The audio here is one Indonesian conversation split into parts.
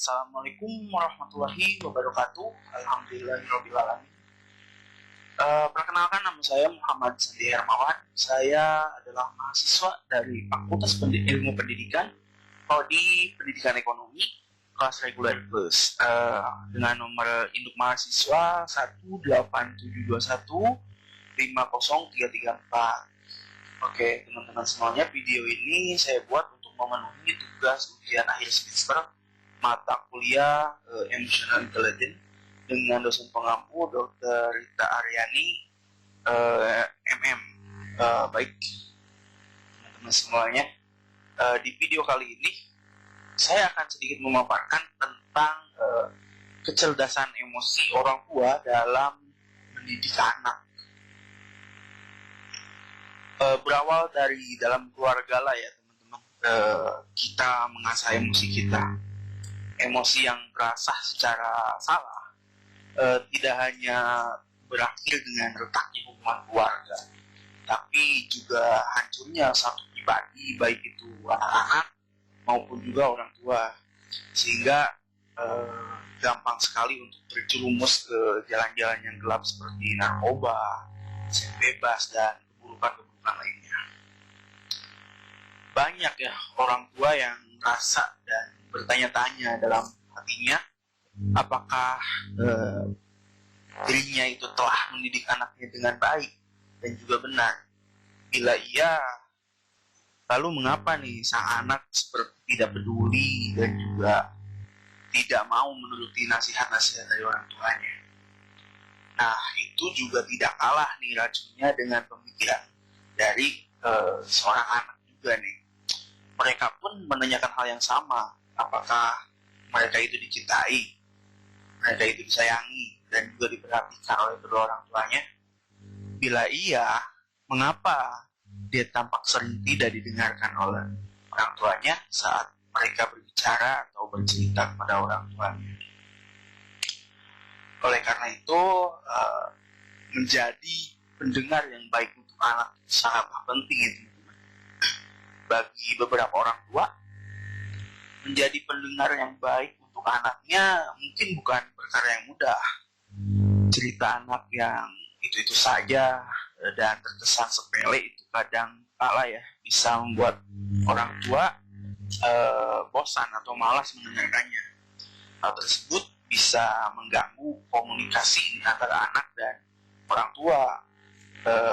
Assalamualaikum warahmatullahi wabarakatuh. Alhamdulillahirrahmanirrahim. Perkenalkan, nama saya Muhammad Sandi Hermawan. Saya adalah mahasiswa dari Fakultas Ilmu Pendidikan, Prodi Pendidikan Ekonomi, kelas reguler plus, dengan nomor induk mahasiswa 187215034. Oke, teman-teman semuanya, video ini saya buat untuk memenuhi tugas ujian akhir semester mata kuliah Emotional Intelligence dengan dosen pengampu Dr. Rita Aryani, MM. Baik, teman-teman semuanya, di video kali ini saya akan sedikit memaparkan tentang kecerdasan emosi orang tua dalam mendidik anak. Berawal dari dalam keluarga lah ya teman-teman, kita mengasah emosi kita. Emosi yang berasah secara salah tidak hanya berakhir dengan retaknya hubungan keluarga, tapi juga hancurnya satu pribadi, baik itu anak-anak maupun juga orang tua, sehingga gampang sekali untuk terjerumus ke jalan-jalan yang gelap seperti narkoba, seks bebas, dan keburukan lainnya. Banyak ya orang tua yang merasa dan bertanya-tanya dalam hatinya, apakah dirinya itu telah mendidik anaknya dengan baik dan juga benar. Bila iya, lalu mengapa nih sang anak seperti tidak peduli dan juga tidak mau menuruti nasihat-nasihat dari orang tuanya. Nah, itu juga tidak kalah nih racunnya dengan pemikiran dari seorang anak juga nih. Mereka pun menanyakan hal yang sama, apakah mereka itu dicintai, mereka itu disayangi, dan juga diperhatikan oleh kedua orang tuanya. Bila iya, mengapa dia tampak sering tidak didengarkan oleh orang tuanya saat mereka berbicara atau bercerita kepada orang tuanya. Oleh karena itu, menjadi pendengar yang baik untuk anak sangatlah penting ya teman-teman. Bagi beberapa orang tua, menjadi pendengar yang baik untuk anaknya mungkin bukan perkara yang mudah. Cerita anak yang itu-itu saja dan terkesan sepele itu kadang kala ya bisa membuat orang tua bosan atau malas mendengarkannya. Hal tersebut bisa mengganggu komunikasi antara anak dan orang tua.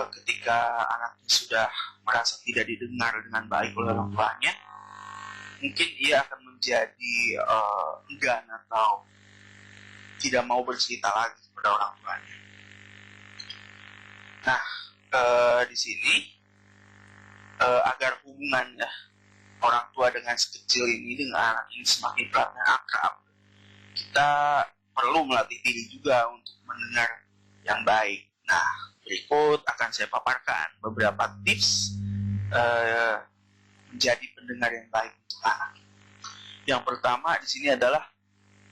Ketika anaknya sudah merasa tidak didengar dengan baik oleh orang tuanya, mungkin ia akan menjadi enggan atau tidak mau bercerita lagi kepada orang tuanya. Nah, di sini agar hubungan ya orang tua dengan si kecil ini dengan anak ini semakin erat dan akrab, kita perlu melatih diri juga untuk mendengar yang baik. Nah, berikut akan saya paparkan beberapa tips menjadi pendengar yang baik untuk anak. Yang pertama di sini adalah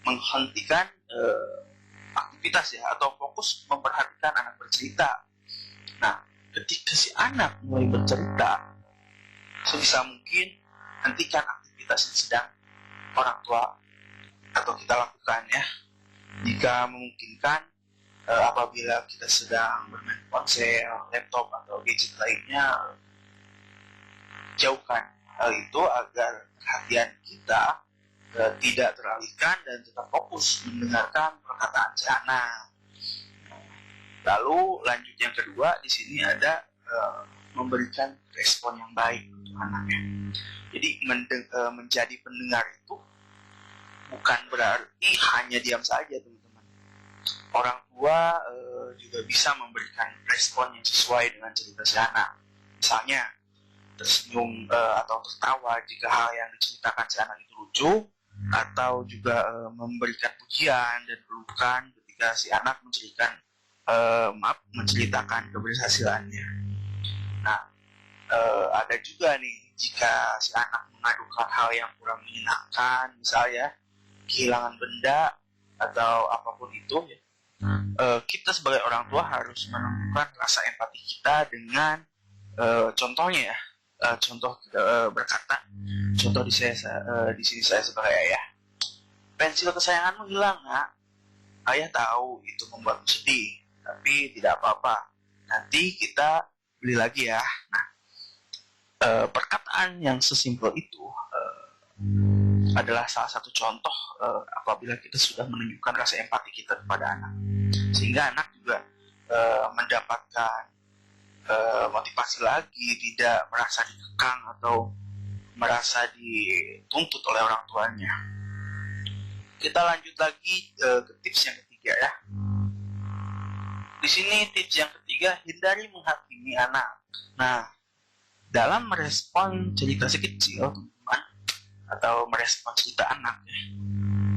menghentikan aktivitas ya atau fokus memperhatikan anak bercerita. Nah, ketika si anak mulai bercerita, sebisa mungkin hentikan aktivitas yang sedang orang tua atau kita lakukan ya. Jika memungkinkan, apabila kita sedang bermain ponsel, laptop atau gadget lainnya, jauhkan hal itu agar perhatian kita tidak teralihkan dan tetap fokus mendengarkan perkataan si anak. Lalu lanjut yang kedua di sini ada memberikan respon yang baik untuk anaknya. Jadi menjadi pendengar itu bukan berarti hanya diam saja teman-teman. Orang tua juga bisa memberikan respon yang sesuai dengan cerita si anak. Misalnya tersenyum atau tertawa jika hal yang diceritakan si anak itu lucu, atau juga memberikan pujian dan pelukan ketika si anak menceritakan keberhasilannya. Nah, ada juga nih jika si anak mengadukan hal yang kurang menyenangkan, misalnya kehilangan benda atau apapun itu ya, kita sebagai orang tua harus menemukan rasa empati kita dengan contohnya ya, contoh berkata, contoh di sini saya sebagai ayah, pensil kesayanganmu hilang, nak. Ayah tahu itu membuatmu sedih, tapi tidak apa-apa. Nanti kita beli lagi ya. Nah, perkataan yang sesimpel itu adalah salah satu contoh apabila kita sudah menunjukkan rasa empati kita kepada anak, sehingga anak juga mendapatkan motivasi lagi, tidak merasa dikekang atau merasa dituntut oleh orang tuanya. Kita lanjut lagi ke tips yang ketiga ya. Di sini tips yang ketiga, hindari menghakimi anak. Nah, dalam merespon cerita si kecil, teman-teman, atau merespon cerita anak, ya,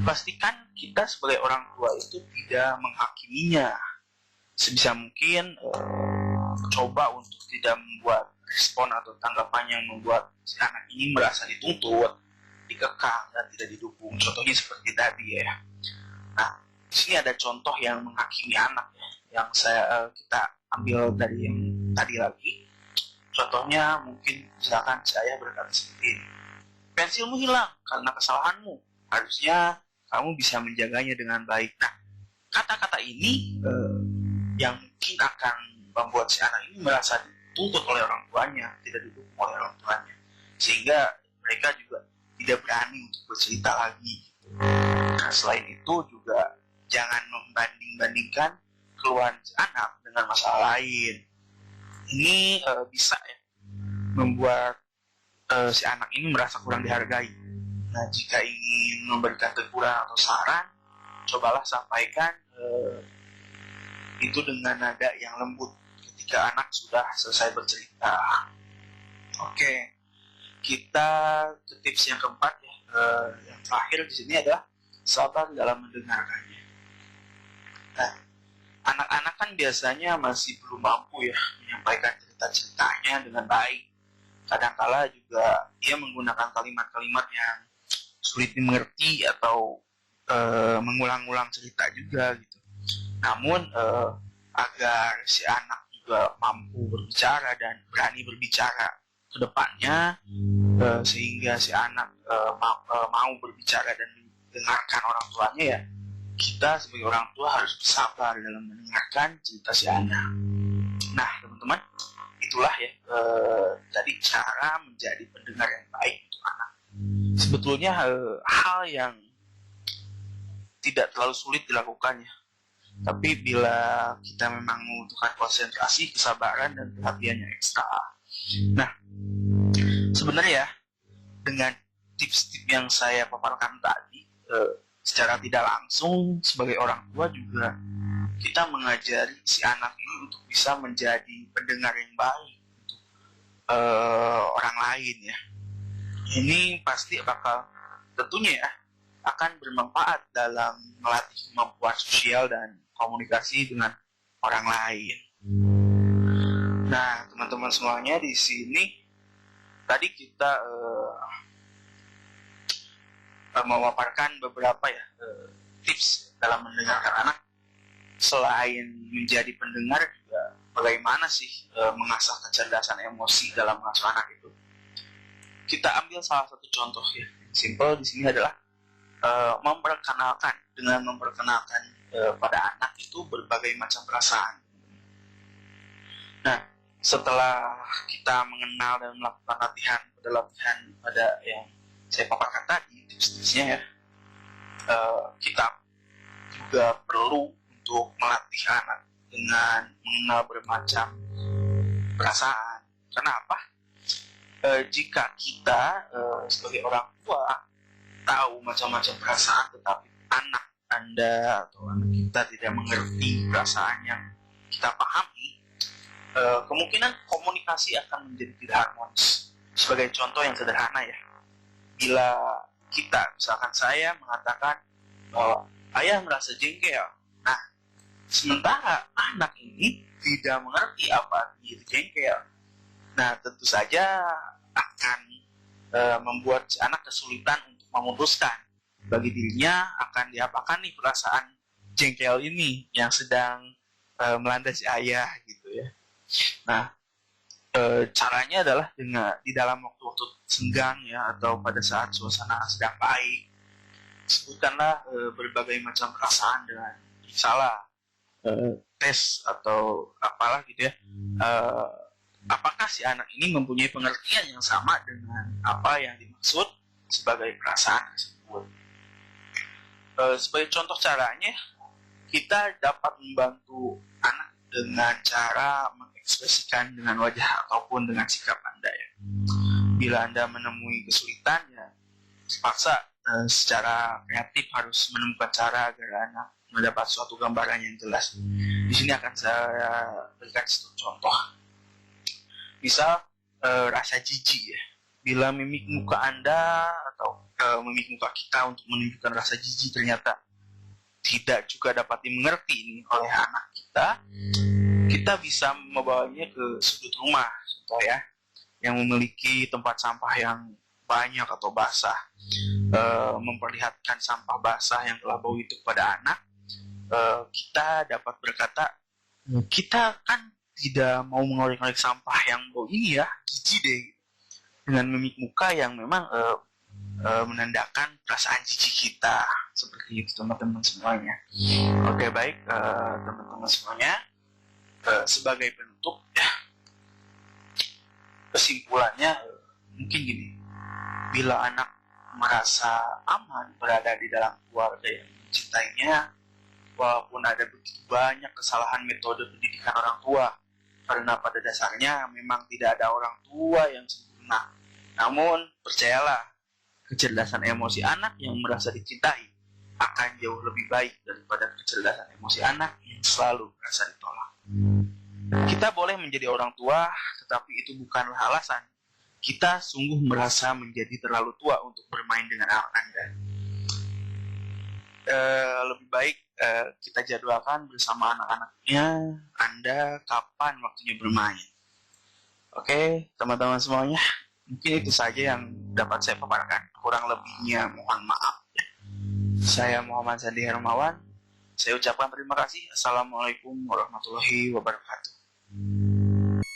pastikan kita sebagai orang tua itu tidak menghakiminya. Sebisa mungkin coba untuk tidak membuat respon atau tanggapan yang membuat si anak ini merasa dituntut, dikekang, dan tidak didukung. Contohnya seperti tadi ya. Nah, di sini ada contoh yang menghakimi anak ya, yang kita ambil dari yang tadi lagi. Contohnya mungkin misalkan saya berkata seperti ini, pensilmu hilang karena kesalahanmu, harusnya kamu bisa menjaganya dengan baik. Nah, kata-kata ini yang mungkin akan membuat si anak ini merasa dituntut oleh orang tuanya, tidak didukung oleh orang tuanya, sehingga mereka juga tidak berani untuk bercerita lagi. Nah, selain itu juga jangan membanding-bandingkan keluhan si anak dengan masalah lain. Ini bisa ya membuat si anak ini merasa kurang dihargai. Nah, jika ingin memberikan teguran atau saran, cobalah sampaikan itu dengan nada yang lembut ketika anak sudah selesai bercerita. Oke, kita ke tips yang keempat ya. Yang terakhir di sini adalah sabar dalam mendengarkannya. Nah, anak-anak kan biasanya masih belum mampu ya menyampaikan cerita-ceritanya dengan baik. Kadang-kala juga dia menggunakan kalimat-kalimat yang sulit dimengerti atau mengulang-ulang cerita juga gitu. Namun agar si anak juga mampu berbicara dan berani berbicara ke depannya, sehingga si anak mau berbicara dan mendengarkan orang tuanya, ya kita sebagai orang tua harus bersabar dalam mendengarkan cerita si anak. Nah, teman-teman, itulah ya tadi cara menjadi pendengar yang baik untuk anak. Sebetulnya hal yang tidak terlalu sulit dilakukannya, tapi bila kita memang membutuhkan konsentrasi, kesabaran, dan perhatian yang ekstra. Nah, sebenarnya dengan tips-tips yang saya paparkan tadi, secara tidak langsung sebagai orang tua juga kita mengajari si anak ini untuk bisa menjadi pendengar yang baik untuk orang lain ya. Ini pasti bakal tentunya ya akan bermanfaat dalam melatih kemampuan sosial dan komunikasi dengan orang lain. Nah, teman-teman semuanya, di sini tadi kita memaparkan beberapa ya tips dalam mendengarkan anak. Selain menjadi pendengar, juga bagaimana sih mengasah kecerdasan emosi dalam mengasuh anak itu. Kita ambil salah satu contoh ya, simple di sini adalah dengan memperkenalkan pada anak itu berbagai macam perasaan. Nah, setelah kita mengenal dan melakukan latihan pada yang saya paparkan tadi, tips-tipsnya ya, kita juga perlu untuk melatih anak dengan mengenal bermacam perasaan. Kenapa? Jika kita sebagai orang tua tahu macam-macam perasaan, tetapi anak Anda atau anak kita tidak mengerti perasaan yang kita pahami, kemungkinan komunikasi akan menjadi tidak harmonis. Sebagai contoh yang sederhana ya, bila kita, misalkan saya mengatakan bahwa ayah merasa jengkel, nah sementara anak ini tidak mengerti apa itu jengkel, nah tentu saja akan membuat si anak kesulitan untuk memutuskan bagi dirinya akan diapakan nih perasaan jengkel ini yang sedang melanda si ayah gitu ya. Nah, caranya adalah di dalam waktu-waktu senggang ya, atau pada saat suasana sedang baik, sebutkanlah berbagai macam perasaan dengan salah tes atau apalah gitu ya. Apakah si anak ini mempunyai pengertian yang sama dengan apa yang dimaksud sebagai perasaan tersebut. Sebagai contoh caranya, kita dapat membantu anak dengan cara mengekspresikan dengan wajah ataupun dengan sikap Anda ya. Bila Anda menemui kesulitan ya, terpaksa secara kreatif harus menemukan cara agar anak mendapat suatu gambaran yang jelas. Di sini akan saya berikan satu contoh. Misal rasa jijik ya. Bila mimik muka Anda atau mimik muka kita untuk menunjukkan rasa jijik ternyata tidak juga dapat dimengerti ini oleh anak kita bisa membawanya ke sudut rumah, contoh ya, yang memiliki tempat sampah yang banyak atau basah, memperlihatkan sampah basah yang telah bau itu kepada anak. Kita dapat berkata, kita kan tidak mau mengorek-ngorek sampah yang bau ini ya, jijik deh, dengan mimik muka yang memang menandakan perasaan jijik kita. Seperti itu teman-teman semuanya. Oke, baik teman-teman semuanya, sebagai penutup ya, kesimpulannya mungkin gini, bila anak merasa aman berada di dalam keluarga yang mencintainya, walaupun ada begitu banyak kesalahan metode pendidikan orang tua, karena pada dasarnya memang tidak ada orang tua yang sempurna. Namun percayalah, kecerdasan emosi anak yang merasa dicintai akan jauh lebih baik daripada kecerdasan emosi anak yang selalu merasa ditolak. Kita boleh menjadi orang tua, tetapi itu bukanlah alasan kita sungguh merasa menjadi terlalu tua untuk bermain dengan anak Anda. Lebih baik kita jadwalkan bersama anak-anaknya Anda kapan waktunya bermain. Oke, teman-teman semuanya, mungkin itu saja yang dapat saya paparkan. Kurang lebihnya mohon maaf. Saya Muhammad Sandi Hermawan. Saya ucapkan terima kasih. Assalamualaikum warahmatullahi wabarakatuh.